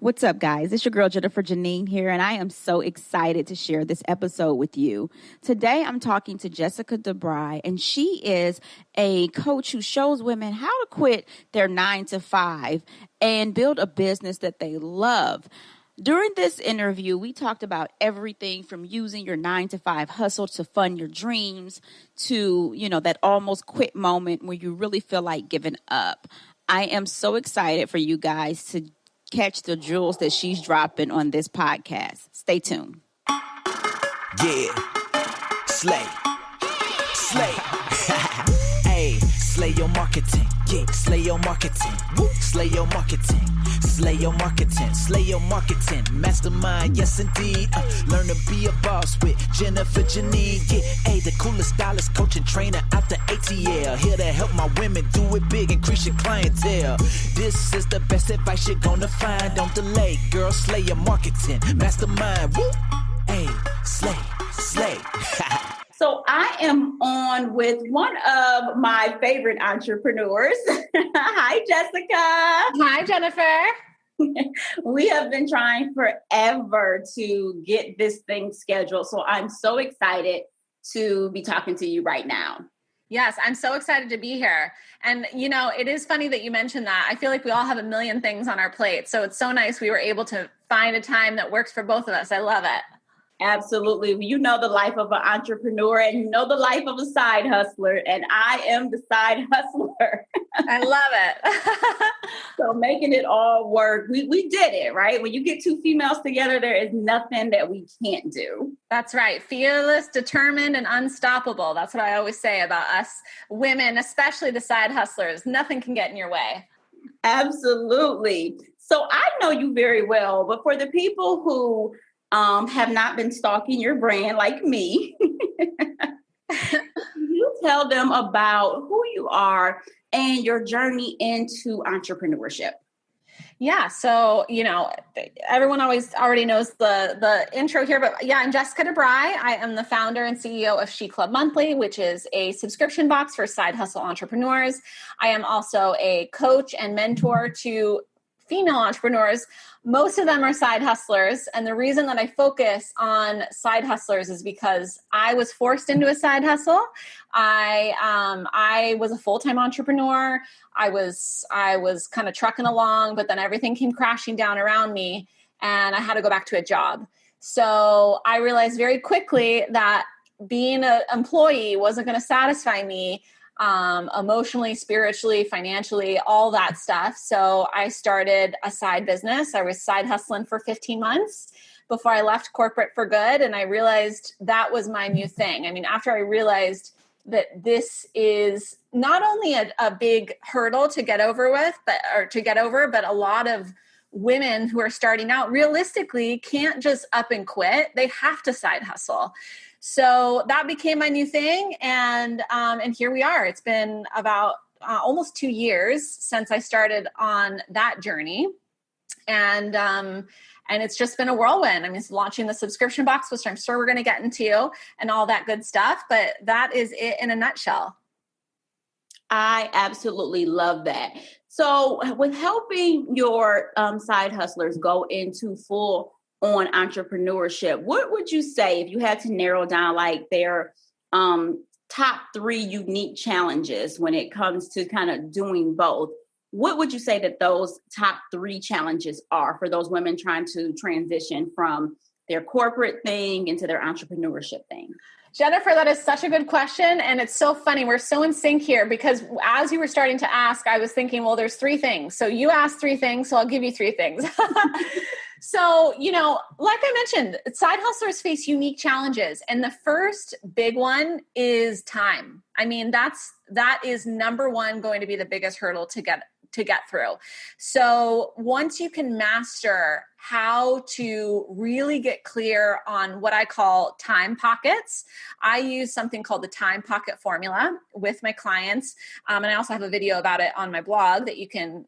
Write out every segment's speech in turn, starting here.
What's up, guys? It's your girl, Jennifer Janine here, and I am so excited to share this episode with you. Today, I'm talking to Jessica Debry, and she is a coach who shows women how to quit their 9-to-5 and build a business that they love. During this interview, we talked about everything from using your 9-to-5 hustle to fund your dreams to, that almost quit moment where you really feel like giving up. I am so excited for you guys to catch the jewels that she's dropping on this podcast. Stay tuned. Yeah. Slay. Hey, slay your marketing. Yeah, slay your marketing. Woo. Slay your marketing. Slay your marketing. Slay your marketing. Mastermind, yes indeed. Learn to be a boss with Jennifer Janine. Yeah, hey, the coolest stylist, coach and trainer out the ATL. Here to help my women do it big, increase your clientele. This is the best advice you're gonna find. Don't delay, girl, slay your marketing. Mastermind, woo. Hey, slay. So I am on with one of my favorite entrepreneurs. Hi, Jessica. Hi, Jennifer. We have been trying forever to get this thing scheduled. So I'm so excited to be talking to you right now. Yes, I'm so excited to be here. And, it is funny that you mentioned that. I feel like we all have a million things on our plate. So it's so nice we were able to find a time that works for both of us. I love it. Absolutely. You know the life of an entrepreneur and you know the life of a side hustler. And I am the side hustler. I love it. So making it all work. We did it, right? When you get two females together, there is nothing that we can't do. That's right. Fearless, determined, and unstoppable. That's what I always say about us women, especially the side hustlers. Nothing can get in your way. Absolutely. So I know you very well, but for the people who have not been stalking your brand like me, you tell them about who you are and your journey into entrepreneurship. Yeah. So, everyone already knows the intro here, but yeah, I'm Jessica Debry. I am the founder and CEO of SheClub Monthly, which is a subscription box for side hustle entrepreneurs. I am also a coach and mentor to female entrepreneurs. Most of them are side hustlers. And the reason that I focus on side hustlers is because I was forced into a side hustle. I was a full-time entrepreneur. I was kind of trucking along, but then everything came crashing down around me and I had to go back to a job. So I realized very quickly that being an employee wasn't going to satisfy me emotionally, spiritually, financially, all that stuff. So I started a side business. I was side hustling for 15 months before I left corporate for good. And I realized that was my new thing. I mean, after I realized that this is not only a big hurdle to get over, but a lot of women who are starting out realistically can't just up and quit. They have to side hustle. So that became my new thing. And here we are. It's been about almost 2 years since I started on that journey. And it's just been a whirlwind. I mean, it's launching the subscription box, which I'm sure we're going to get into and all that good stuff. But that is it in a nutshell. I absolutely love that. So with helping your side hustlers go into full on entrepreneurship, what would you say if you had to narrow down like their top 3 unique challenges when it comes to kind of doing both? What would you say that those top 3 challenges are for those women trying to transition from their corporate thing into their entrepreneurship thing? Jennifer, that is such a good question. And it's so funny. We're so in sync here because as you were starting to ask, I was thinking, well, there's 3 things. So you asked 3 things, so I'll give you 3 things. So, like I mentioned, side hustlers face unique challenges. And the first big one is time. I mean, that is number one going to be the biggest hurdle to get through. So once you can master how to really get clear on what I call time pockets, I use something called the time pocket formula with my clients. And I also have a video about it on my blog that you can,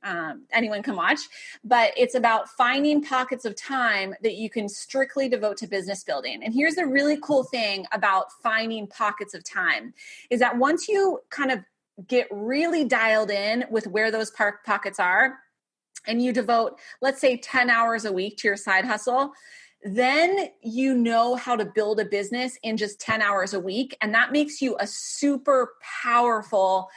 anyone can watch, but it's about finding pockets of time that you can strictly devote to business building. And here's the really cool thing about finding pockets of time is that once you kind of get really dialed in with where those pockets are, and you devote, let's say 10 hours a week to your side hustle, then you know how to build a business in just 10 hours a week. And that makes you a super powerful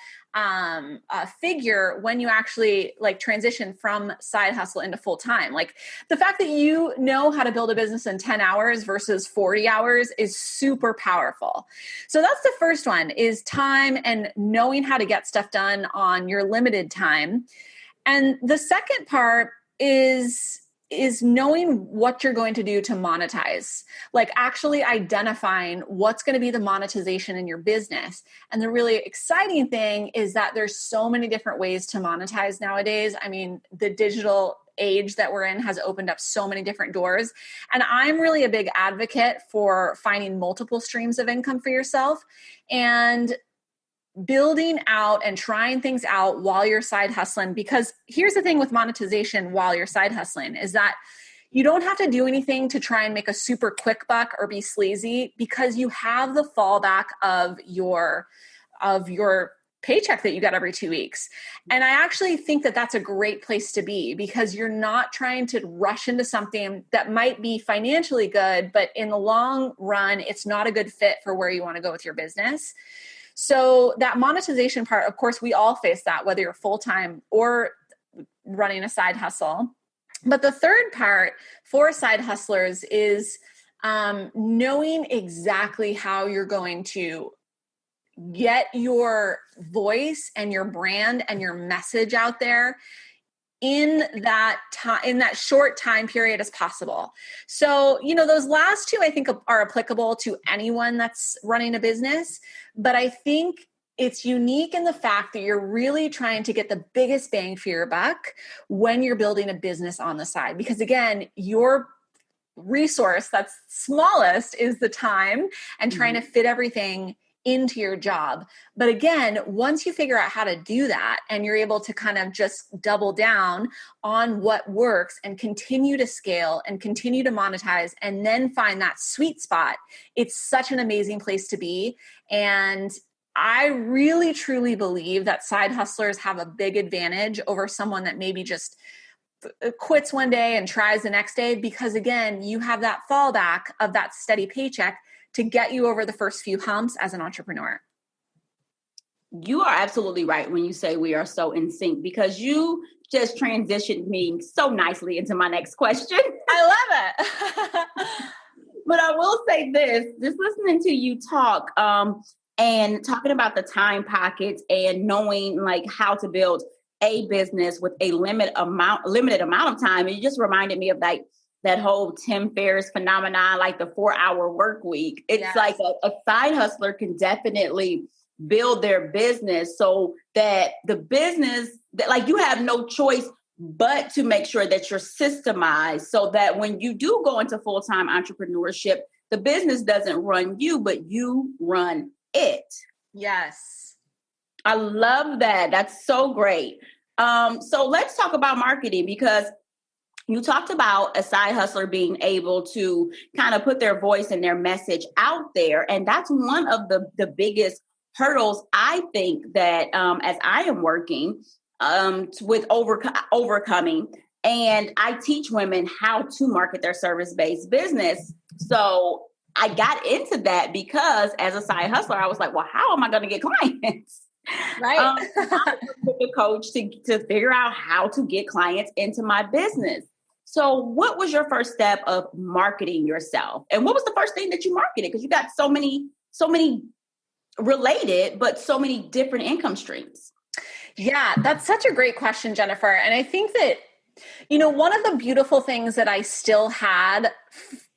figure when you actually like transition from side hustle into full time. Like the fact that you know how to build a business in 10 hours versus 40 hours is super powerful. So that's the first one, is time and knowing how to get stuff done on your limited time. And the second part is knowing what you're going to do to monetize, like actually identifying what's going to be the monetization in your business. And the really exciting thing is that there's so many different ways to monetize nowadays. I mean, the digital age that we're in has opened up so many different doors. And I'm really a big advocate for finding multiple streams of income for yourself and building out and trying things out while you're side hustling. Because here's the thing with monetization while you're side hustling is that you don't have to do anything to try and make a super quick buck or be sleazy, because you have the fallback of your paycheck that you get every 2 weeks. And I actually think that that's a great place to be, because you're not trying to rush into something that might be financially good, but in the long run, it's not a good fit for where you want to go with your business. So that monetization part, of course, we all face that, whether you're full-time or running a side hustle. But the third part for side hustlers is knowing exactly how you're going to get your voice and your brand and your message out there in that time, in that short time period as possible. So, those last two I think are applicable to anyone that's running a business, but I think it's unique in the fact that you're really trying to get the biggest bang for your buck when you're building a business on the side. Because again, your resource that's smallest is the time and trying to fit everything into your job. But again, once you figure out how to do that and you're able to kind of just double down on what works and continue to scale and continue to monetize and then find that sweet spot, it's such an amazing place to be. And I really, truly believe that side hustlers have a big advantage over someone that maybe just quits one day and tries the next day, because again, you have that fallback of that steady paycheck to get you over the first few humps as an entrepreneur. You are absolutely right when you say we are so in sync, because you just transitioned me so nicely into my next question. I love it. But I will say this, just listening to you talk and talking about the time pockets and knowing like how to build a business with a limited amount of time, it just reminded me of that whole Tim Ferriss phenomenon, like the 4-hour work week. It's like a side hustler can definitely build their business so that the business, that like you have no choice but to make sure that you're systemized so that when you do go into full-time entrepreneurship, the business doesn't run you, but you run it. Yes. I love that. That's so great. So let's talk about marketing, because you talked about a side hustler being able to kind of put their voice and their message out there. And that's one of the biggest hurdles, I think, that as I am working with overcoming. And I teach women how to market their service-based business. So I got into that because as a side hustler, I was like, well, how am I going to get clients? Right. I with a coach to figure out how to get clients into my business. So what was your first step of marketing yourself? And what was the first thing that you marketed? Because you got so many related, but so many different income streams. Yeah, that's such a great question, Jennifer. And I think that, one of the beautiful things that I still had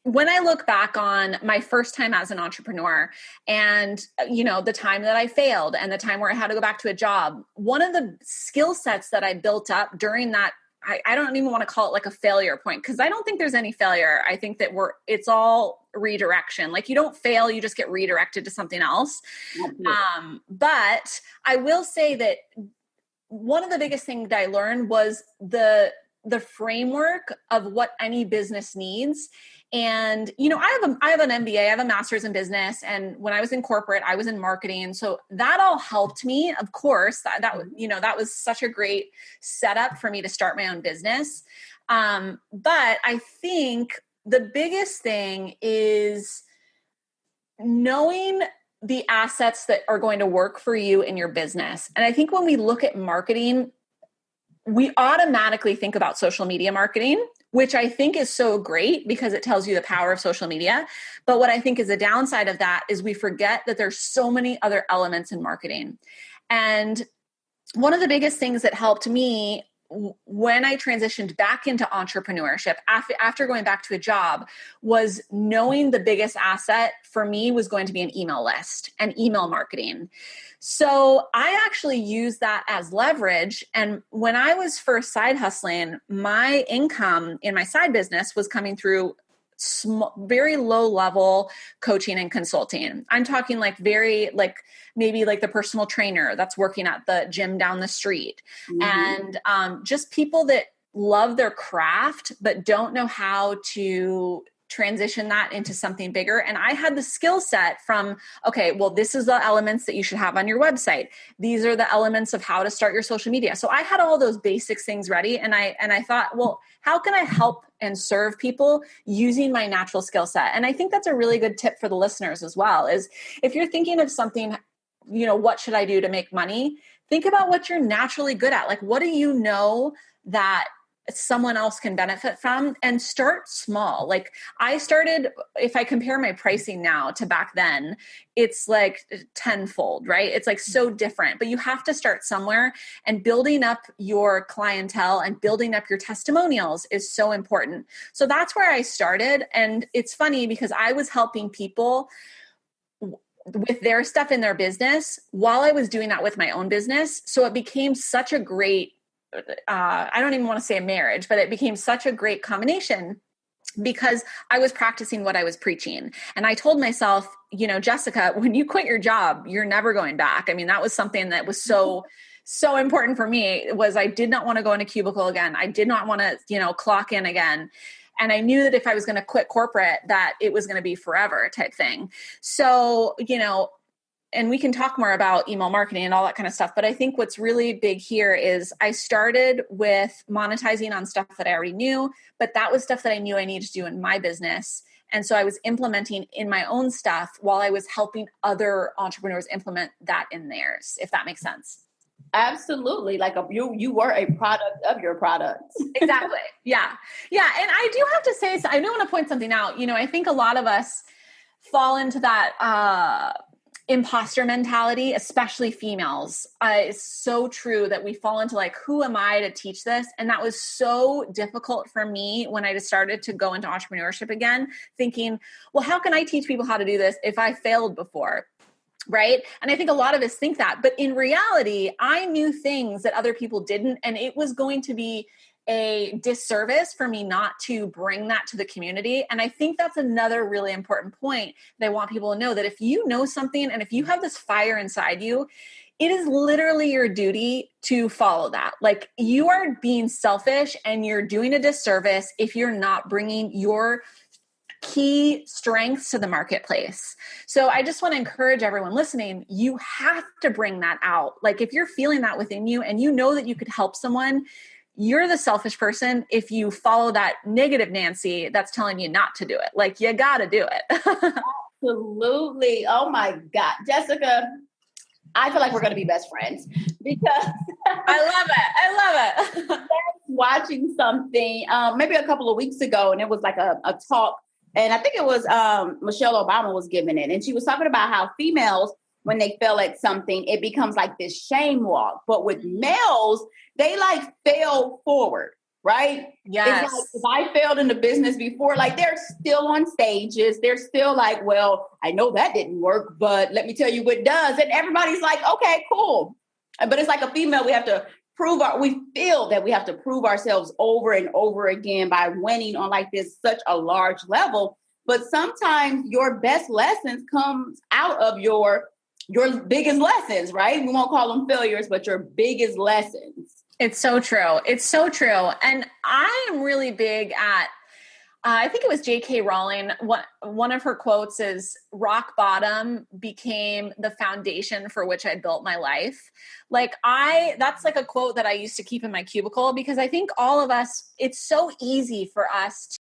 when I look back on my first time as an entrepreneur and, the time that I failed and the time where I had to go back to a job, one of the skill sets that I built up during that, I don't even want to call it like a failure point, because I don't think there's any failure. I think that it's all redirection. Like you don't fail, you just get redirected to something else. But I will say that one of the biggest things that I learned was the the framework of what any business needs. And, I have an MBA, I have a master's in business. And when I was in corporate, I was in marketing. So that all helped me. Of course, that was such a great setup for me to start my own business. But I think the biggest thing is knowing the assets that are going to work for you in your business. And I think when we look at marketing, we automatically think about social media marketing, which I think is so great because it tells you the power of social media. But what I think is the downside of that is we forget that there's so many other elements in marketing. And one of the biggest things that helped me when I transitioned back into entrepreneurship after going back to a job was knowing the biggest asset for me was going to be an email list and email marketing. So I actually used that as leverage. And when I was first side hustling, my income in my side business was coming through very low level coaching and consulting. I'm talking maybe the personal trainer that's working at the gym down the street, and just people that love their craft but don't know how to transition that into something bigger. And I had the skill set from, okay, well, this is the elements that you should have on your website. These are the elements of how to start your social media. So I had all those basic things ready. And I thought, well, how can I help and serve people using my natural skill set? And I think that's a really good tip for the listeners as well, is if you're thinking of something, what should I do to make money? Think about what you're naturally good at. Like, what do you know that someone else can benefit from, and start small. Like I started, if I compare my pricing now to back then, it's like tenfold, right? It's like so different, but you have to start somewhere, and building up your clientele and building up your testimonials is so important. So that's where I started. And it's funny because I was helping people with their stuff in their business while I was doing that with my own business. So it became such a great I don't even want to say a marriage, but it became such a great combination because I was practicing what I was preaching. And I told myself, Jessica, when you quit your job, you're never going back. I mean, that was something that was so important for me. Was I did not want to go in a cubicle again. I did not want to, clock in again. And I knew that if I was going to quit corporate, that it was going to be forever type thing. So, and we can talk more about email marketing and all that kind of stuff. But I think what's really big here is I started with monetizing on stuff that I already knew, but that was stuff that I knew I needed to do in my business. And so I was implementing in my own stuff while I was helping other entrepreneurs implement that in theirs, if that makes sense. Absolutely. Like you were a product of your product. Exactly. Yeah. Yeah. And I do have to say, I do want to point something out. I think a lot of us fall into that, impostor mentality, especially females. It's so true that we fall into like, who am I to teach this? And that was so difficult for me when I just started to go into entrepreneurship again, thinking, well, how can I teach people how to do this if I failed before? Right. And I think a lot of us think that, but in reality, I knew things that other people didn't, and it was going to be a disservice for me not to bring that to the community. And I think that's another really important point that I want people to know, that if you know something and if you have this fire inside you, it is literally your duty to follow that. Like, you are being selfish and you're doing a disservice if you're not bringing your key strengths to the marketplace. So I just want to encourage everyone listening, you have to bring that out. Like, if you're feeling that within you and you know that you could help someone, you're the selfish person if you follow that negative Nancy that's telling you not to do it. Like, you got to do it. Absolutely. Oh my God. Jessica, I feel like we're going to be best friends because I love it. I was watching something maybe a couple of weeks ago, and it was like a talk. And I think it was Michelle Obama was giving it. And she was talking about how females, when they fail at something, it becomes like this shame walk. But with males, they like fail forward, right? Yes. It's like, if I failed in the business before, like they're still on stages. They're still like, well, I know that didn't work, but let me tell you what does. And everybody's like, okay, cool. But it's like a female, we feel that we have to prove ourselves over and over again by winning on like this, such a large level. But sometimes your best lessons comes out of your biggest lessons, right? We won't call them failures, but your biggest lessons. It's so true. It's so true. And I am really big at, I think it was J.K. Rowling. One of her quotes is, rock bottom became the foundation for which I built my life. That's like a quote that I used to keep in my cubicle, because I think all of us, it's so easy for us